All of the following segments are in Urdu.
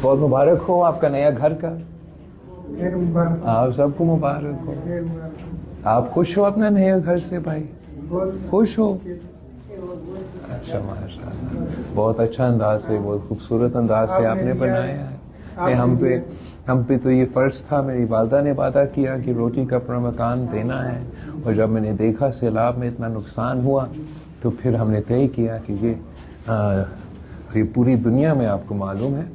بہت مبارک ہو آپ کا نیا گھر کا. آپ سب کو مبارک ہو. آپ خوش ہو اپنا نئے گھر سے بھائی؟ خوش ہو؟ اچھا ماشاء اللہ, بہت اچھا انداز سے, بہت خوبصورت انداز سے آپ نے بنایا ہے. ہم پہ تو یہ فرض تھا, میری والدہ نے وعدہ کیا کہ روٹی کا اپنا مکان دینا ہے, اور جب میں نے دیکھا سیلاب میں اتنا نقصان ہوا تو پھر ہم نے طے کیا کہ یہ پوری دنیا میں آپ کو معلوم ہے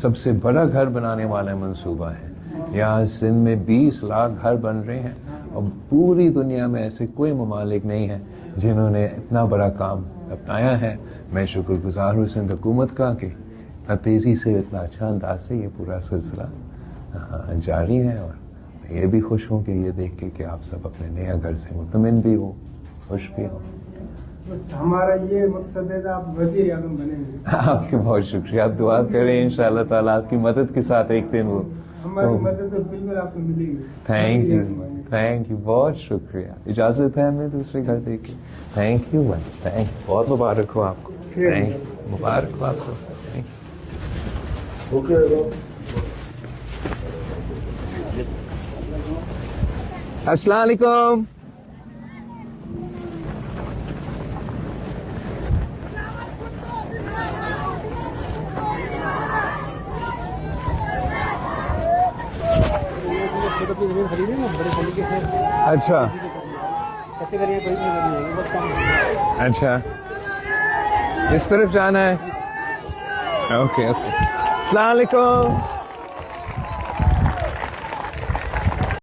سب سے بڑا گھر بنانے والا منصوبہ ہے. یہاں سندھ میں 20 لاکھ گھر بن رہے ہیں, اور پوری دنیا میں ایسے کوئی ممالک نہیں ہیں جنہوں نے اتنا بڑا کام اپنایا ہے. میں شکر گزار ہوں سندھ حکومت کا کہ اتنا تیزی سے, اتنا اچھا انداز سے یہ پورا سلسلہ جاری ہے. اور میں یہ بھی خوش ہوں کہ یہ دیکھ کے کہ آپ سب اپنے نیا گھر سے مطمئن بھی ہو, خوش بھی ہو. بس ہمارا یہ مقصد ہے کہ آپ وزیر اعظم بنیں گے. آپ کی بہت شکریہ, آپ دعا کریں انشاءاللہ تعالیٰ آپ کی مدد کے ساتھ ایک دن وہ. ہماری مدد بالکل آپ کو ملے گی. تھینک یو, تھینک یو, بہت شکریہ. اجازت ہے ہمیں دوسرے گھر دیکھ کے. تھینک یو بھائی, تھینک, بہت مبارک ہو آپ کو. تھینک, مبارک ہو آپ سب. السلام علیکم. اچھا اچھا, اس طرف جانا ہے. اوکے اوکے, السلام علیکم.